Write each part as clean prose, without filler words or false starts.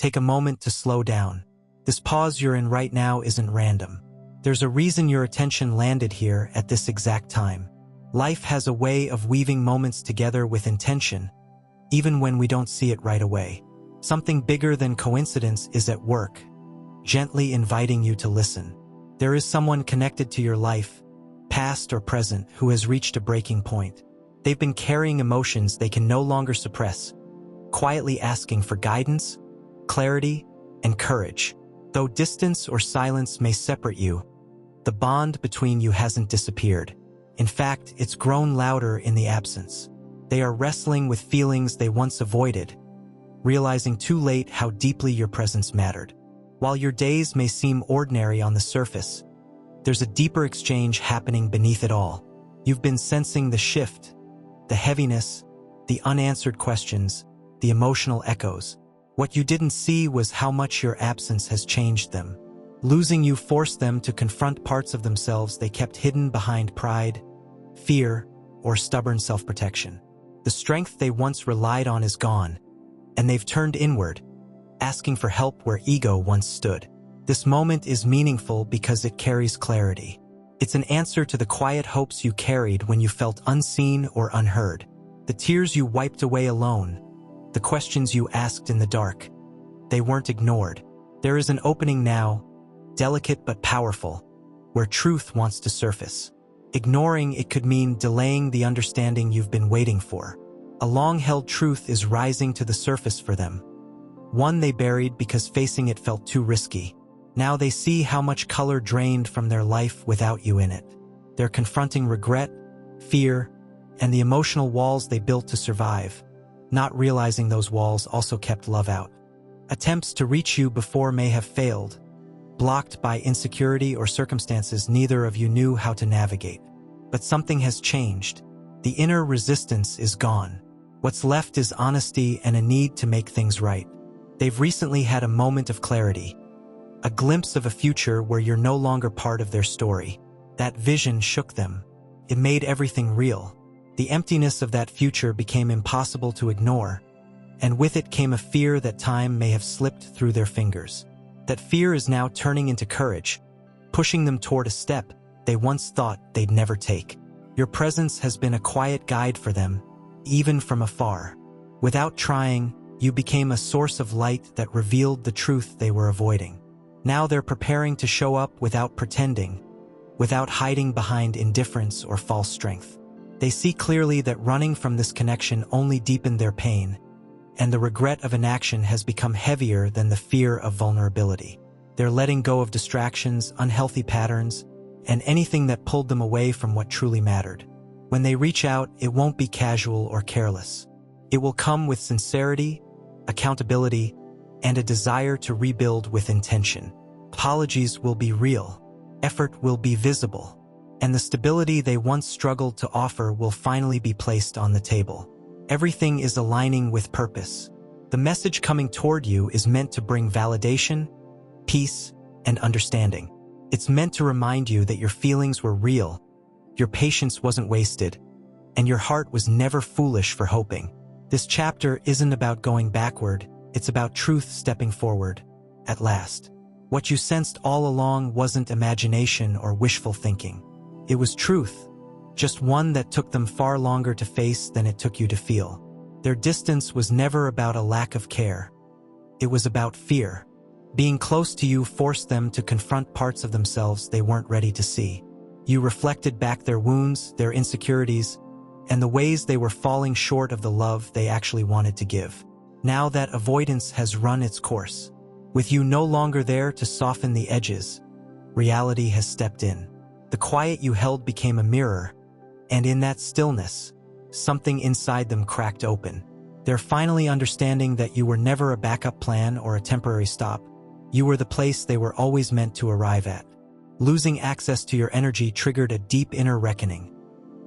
take a moment to slow down. This pause you're in right now isn't random. There's a reason your attention landed here at this exact time. Life has a way of weaving moments together with intention, even when we don't see it right away. Something bigger than coincidence is at work, gently inviting you to listen. There is someone connected to your life, past or present, who has reached a breaking point. They've been carrying emotions they can no longer suppress, quietly asking for guidance, clarity, and courage. Though distance or silence may separate you, the bond between you hasn't disappeared. In fact, it's grown louder in the absence. They are wrestling with feelings they once avoided, realizing too late how deeply your presence mattered. While your days may seem ordinary on the surface, there's a deeper exchange happening beneath it all. You've been sensing the shift, the heaviness, the unanswered questions, the emotional echoes. What you didn't see was how much your absence has changed them. Losing you forced them to confront parts of themselves they kept hidden behind pride, fear, or stubborn self-protection. The strength they once relied on is gone, and they've turned inward, asking for help where ego once stood. This moment is meaningful because it carries clarity. It's an answer to the quiet hopes you carried when you felt unseen or unheard. The tears you wiped away alone, the questions you asked in the dark. They weren't ignored. There is an opening now, delicate but powerful, where truth wants to surface. Ignoring it could mean delaying the understanding you've been waiting for. A long-held truth is rising to the surface for them. One they buried because facing it felt too risky. Now they see how much color drained from their life without you in it. They're confronting regret, fear, and the emotional walls they built to survive, not realizing those walls also kept love out. Attempts to reach you before may have failed, blocked by insecurity or circumstances neither of you knew how to navigate. But something has changed. The inner resistance is gone. What's left is honesty and a need to make things right. They've recently had a moment of clarity, a glimpse of a future where you're no longer part of their story. That vision shook them. It made everything real. The emptiness of that future became impossible to ignore, and with it came a fear that time may have slipped through their fingers. That fear is now turning into courage, pushing them toward a step they once thought they'd never take. Your presence has been a quiet guide for them, even from afar. Without trying, you became a source of light that revealed the truth they were avoiding. Now they're preparing to show up without pretending, without hiding behind indifference or false strength. They see clearly that running from this connection only deepened their pain, and the regret of inaction has become heavier than the fear of vulnerability. They're letting go of distractions, unhealthy patterns, and anything that pulled them away from what truly mattered. When they reach out, it won't be casual or careless. It will come with sincerity, accountability, and a desire to rebuild with intention. Apologies will be real, effort will be visible, and the stability they once struggled to offer will finally be placed on the table. Everything is aligning with purpose. The message coming toward you is meant to bring validation, peace, and understanding. It's meant to remind you that your feelings were real, your patience wasn't wasted, and your heart was never foolish for hoping. This chapter isn't about going backward, it's about truth stepping forward, at last. What you sensed all along wasn't imagination or wishful thinking. It was truth, just one that took them far longer to face than it took you to feel. Their distance was never about a lack of care. It was about fear. Being close to you forced them to confront parts of themselves they weren't ready to see. You reflected back their wounds, their insecurities, and the ways they were falling short of the love they actually wanted to give. Now that avoidance has run its course. With you no longer there to soften the edges, reality has stepped in. The quiet you held became a mirror, and in that stillness, something inside them cracked open. They're finally understanding that you were never a backup plan or a temporary stop. You were the place they were always meant to arrive at. Losing access to your energy triggered a deep inner reckoning,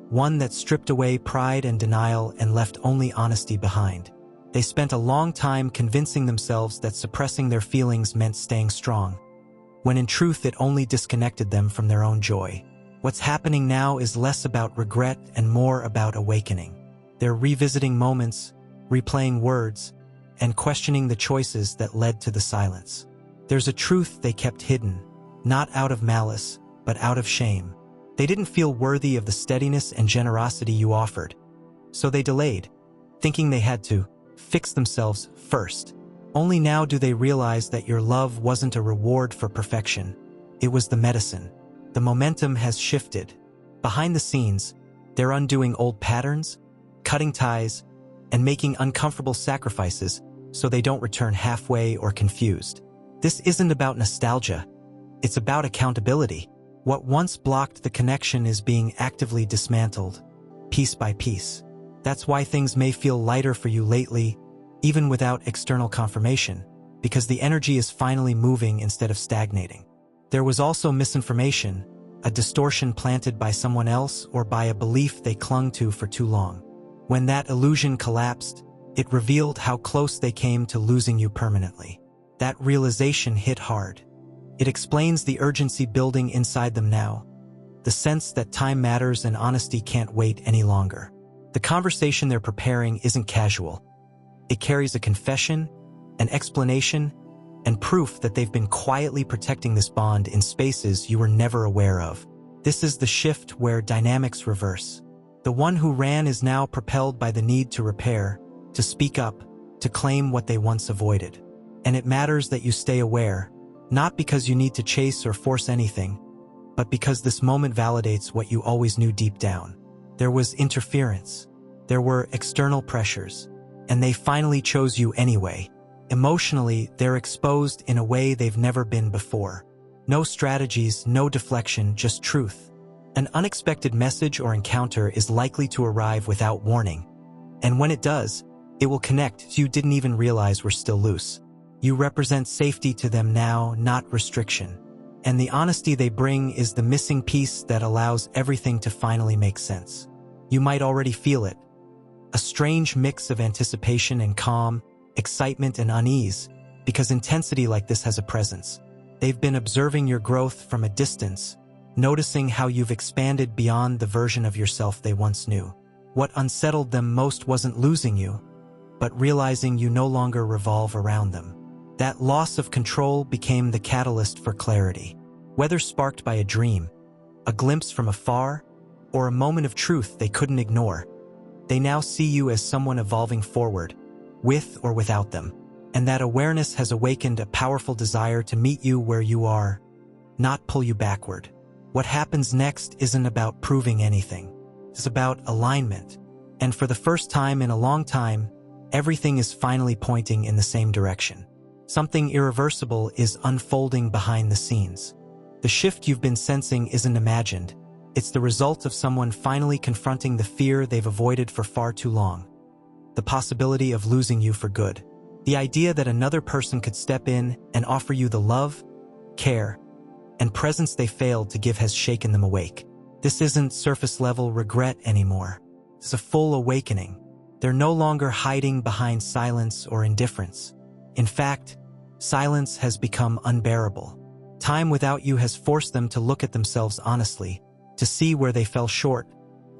one that stripped away pride and denial and left only honesty behind. They spent a long time convincing themselves that suppressing their feelings meant staying strong, when in truth it only disconnected them from their own joy. What's happening now is less about regret and more about awakening. They're revisiting moments, replaying words, and questioning the choices that led to the silence. There's a truth they kept hidden, not out of malice, but out of shame. They didn't feel worthy of the steadiness and generosity you offered, so they delayed, thinking they had to fix themselves first. Only now do they realize that your love wasn't a reward for perfection. It was the medicine. The momentum has shifted. Behind the scenes, they're undoing old patterns, cutting ties, and making uncomfortable sacrifices so they don't return halfway or confused. This isn't about nostalgia. It's about accountability. What once blocked the connection is being actively dismantled, piece by piece. That's why things may feel lighter for you lately, even without external confirmation, because the energy is finally moving instead of stagnating. There was also misinformation, a distortion planted by someone else or by a belief they clung to for too long. When that illusion collapsed, it revealed how close they came to losing you permanently. That realization hit hard. It explains the urgency building inside them now, the sense that time matters and honesty can't wait any longer. The conversation they're preparing isn't casual. It carries a confession, an explanation, and proof that they've been quietly protecting this bond in spaces you were never aware of. This is the shift where dynamics reverse. The one who ran is now propelled by the need to repair, to speak up, to claim what they once avoided. And it matters that you stay aware, not because you need to chase or force anything, but because this moment validates what you always knew deep down. There was interference. There were external pressures. And they finally chose you anyway. Emotionally, they're exposed in a way they've never been before. No strategies, no deflection, just truth. An unexpected message or encounter is likely to arrive without warning. And when it does, it will connect you didn't even realize were still loose. You represent safety to them now, not restriction. And the honesty they bring is the missing piece that allows everything to finally make sense. You might already feel it. A strange mix of anticipation and calm, excitement and unease, because intensity like this has a presence. They've been observing your growth from a distance, noticing how you've expanded beyond the version of yourself they once knew. What unsettled them most wasn't losing you, but realizing you no longer revolve around them. That loss of control became the catalyst for clarity. Whether sparked by a dream, a glimpse from afar, or a moment of truth they couldn't ignore, they now see you as someone evolving forward, with or without them. And that awareness has awakened a powerful desire to meet you where you are, not pull you backward. What happens next isn't about proving anything. It's about alignment. And for the first time in a long time, everything is finally pointing in the same direction. Something irreversible is unfolding behind the scenes. The shift you've been sensing isn't imagined. It's the result of someone finally confronting the fear they've avoided for far too long. The possibility of losing you for good. The idea that another person could step in and offer you the love, care, and presence they failed to give has shaken them awake. This isn't surface-level regret anymore. It's a full awakening. They're no longer hiding behind silence or indifference. In fact, silence has become unbearable. Time without you has forced them to look at themselves honestly, to see where they fell short,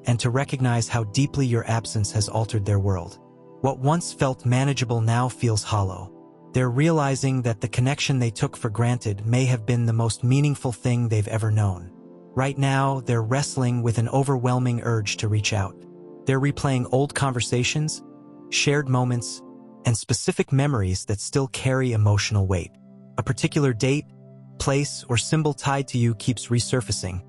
and to recognize how deeply your absence has altered their world. What once felt manageable now feels hollow. They're realizing that the connection they took for granted may have been the most meaningful thing they've ever known. Right now, they're wrestling with an overwhelming urge to reach out. They're replaying old conversations, shared moments, and specific memories that still carry emotional weight. A particular date, place, or symbol tied to you keeps resurfacing,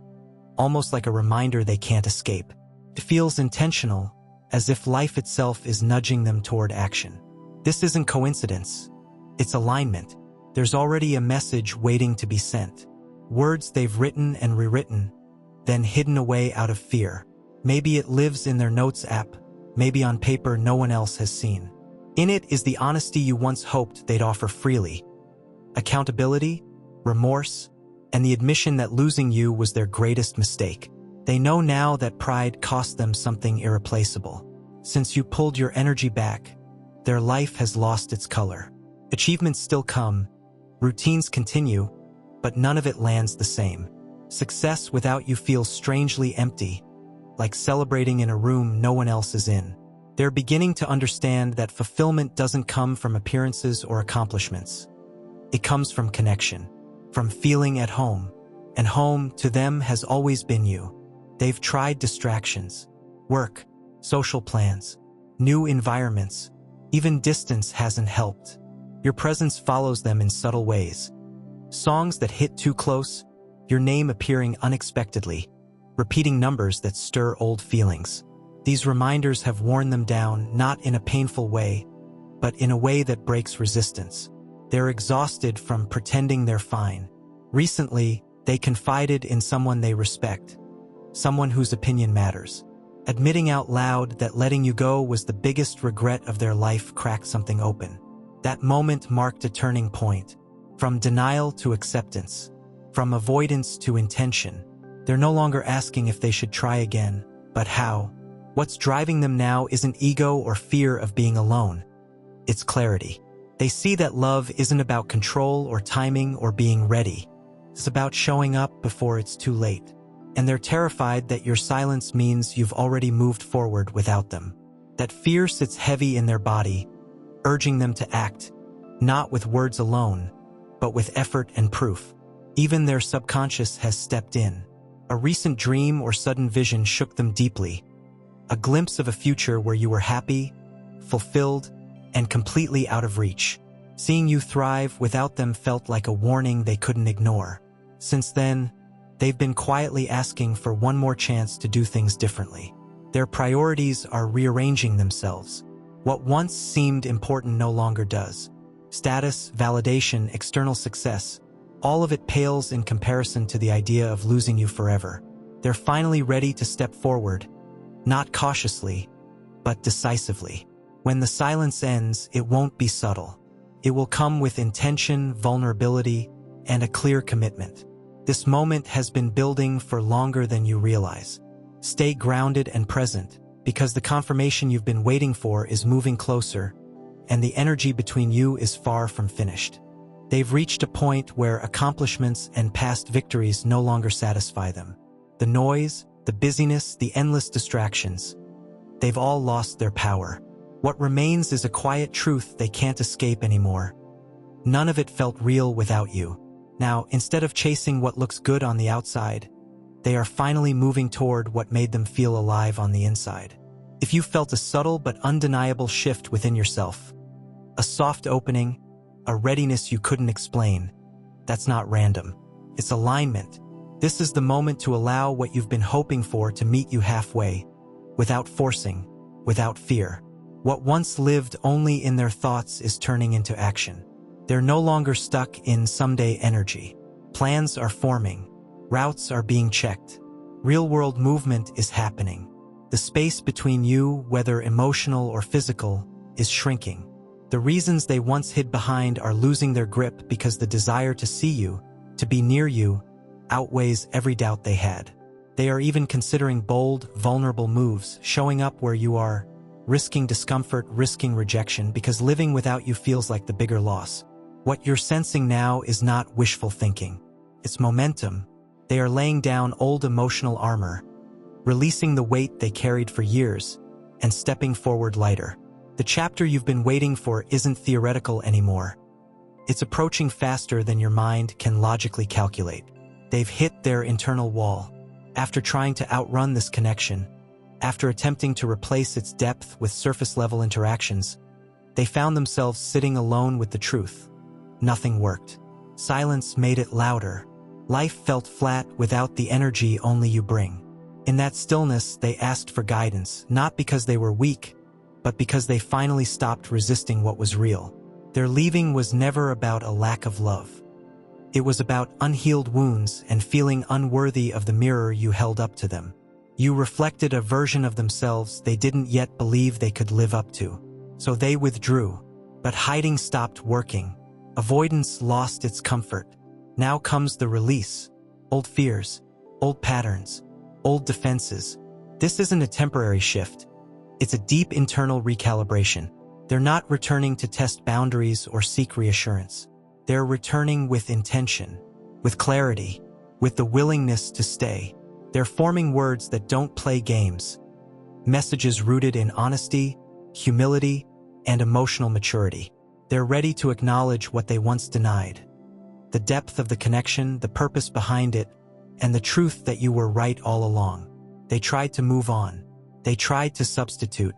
almost like a reminder they can't escape. It feels intentional, as if life itself is nudging them toward action. This isn't coincidence. It's alignment. There's already a message waiting to be sent. Words they've written and rewritten, then hidden away out of fear. Maybe it lives in their notes app, maybe on paper no one else has seen. In it is the honesty you once hoped they'd offer freely. Accountability, remorse, and the admission that losing you was their greatest mistake. They know now that pride cost them something irreplaceable. Since you pulled your energy back, their life has lost its color. Achievements still come, routines continue, but none of it lands the same. Success without you feels strangely empty, like celebrating in a room no one else is in. They're beginning to understand that fulfillment doesn't come from appearances or accomplishments. It comes from connection, from feeling at home. And home, to them, has always been you. They've tried distractions, work, social plans, new environments. Even distance hasn't helped. Your presence follows them in subtle ways. Songs that hit too close, your name appearing unexpectedly, repeating numbers that stir old feelings. These reminders have worn them down, not in a painful way, but in a way that breaks resistance. They're exhausted from pretending they're fine. Recently, they confided in someone they respect, someone whose opinion matters. Admitting out loud that letting you go was the biggest regret of their life cracked something open. That moment marked a turning point. From denial to acceptance, from avoidance to intention. They're no longer asking if they should try again, but how. What's driving them now isn't ego or fear of being alone. It's clarity. They see that love isn't about control or timing or being ready. It's about showing up before it's too late. And they're terrified that your silence means you've already moved forward without them. That fear sits heavy in their body, urging them to act, not with words alone, but with effort and proof. Even their subconscious has stepped in. A recent dream or sudden vision shook them deeply. A glimpse of a future where you were happy, fulfilled, and completely out of reach. Seeing you thrive without them felt like a warning they couldn't ignore. Since then, they've been quietly asking for one more chance to do things differently. Their priorities are rearranging themselves. What once seemed important no longer does. Status, validation, external success, all of it pales in comparison to the idea of losing you forever. They're finally ready to step forward, not cautiously, but decisively. When the silence ends, it won't be subtle. It will come with intention, vulnerability, and a clear commitment. This moment has been building for longer than you realize. Stay grounded and present, because the confirmation you've been waiting for is moving closer, and the energy between you is far from finished. They've reached a point where accomplishments and past victories no longer satisfy them. The noise, the busyness, the endless distractions, they've all lost their power. What remains is a quiet truth they can't escape anymore. None of it felt real without you. Now, instead of chasing what looks good on the outside, they are finally moving toward what made them feel alive on the inside. If you felt a subtle but undeniable shift within yourself, a soft opening, a readiness you couldn't explain, that's not random. It's alignment. This is the moment to allow what you've been hoping for to meet you halfway, without forcing, without fear. What once lived only in their thoughts is turning into action. They're no longer stuck in someday energy. Plans are forming. Routes are being checked. Real-world movement is happening. The space between you, whether emotional or physical, is shrinking. The reasons they once hid behind are losing their grip because the desire to see you, to be near you, outweighs every doubt they had. They are even considering bold, vulnerable moves, showing up where you are, risking discomfort, risking rejection, because living without you feels like the bigger loss. What you're sensing now is not wishful thinking. It's momentum. They are laying down old emotional armor, releasing the weight they carried for years, and stepping forward lighter. The chapter you've been waiting for isn't theoretical anymore. It's approaching faster than your mind can logically calculate. They've hit their internal wall. After trying to outrun this connection, after attempting to replace its depth with surface-level interactions, they found themselves sitting alone with the truth. Nothing worked. Silence made it louder. Life felt flat without the energy only you bring. In that stillness, they asked for guidance, not because they were weak, but because they finally stopped resisting what was real. Their leaving was never about a lack of love. It was about unhealed wounds and feeling unworthy of the mirror you held up to them. You reflected a version of themselves they didn't yet believe they could live up to. So they withdrew. But hiding stopped working. Avoidance lost its comfort. Now comes the release. Old fears, old patterns, old defenses. This isn't a temporary shift. It's a deep internal recalibration. They're not returning to test boundaries or seek reassurance. They're returning with intention, with clarity, with the willingness to stay. They're forming words that don't play games. Messages rooted in honesty, humility, and emotional maturity. They're ready to acknowledge what they once denied. The depth of the connection, the purpose behind it, and the truth that you were right all along. They tried to move on. They tried to substitute.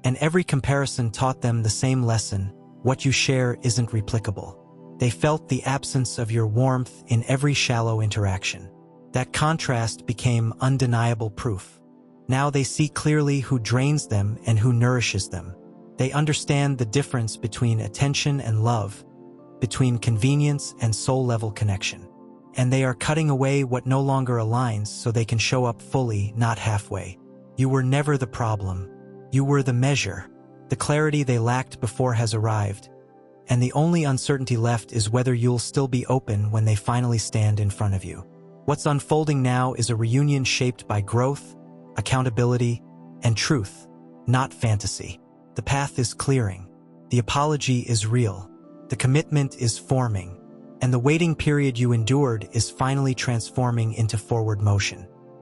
And every comparison taught them the same lesson: what you share isn't replicable. They felt the absence of your warmth in every shallow interaction. That contrast became undeniable proof. Now they see clearly who drains them and who nourishes them. They understand the difference between attention and love, between convenience and soul-level connection. And they are cutting away what no longer aligns so they can show up fully, not halfway. You were never the problem. You were the measure. The clarity they lacked before has arrived, and the only uncertainty left is whether you'll still be open when they finally stand in front of you. What's unfolding now is a reunion shaped by growth, accountability, and truth, not fantasy. The path is clearing. The apology is real. The commitment is forming. And the waiting period you endured is finally transforming into forward motion.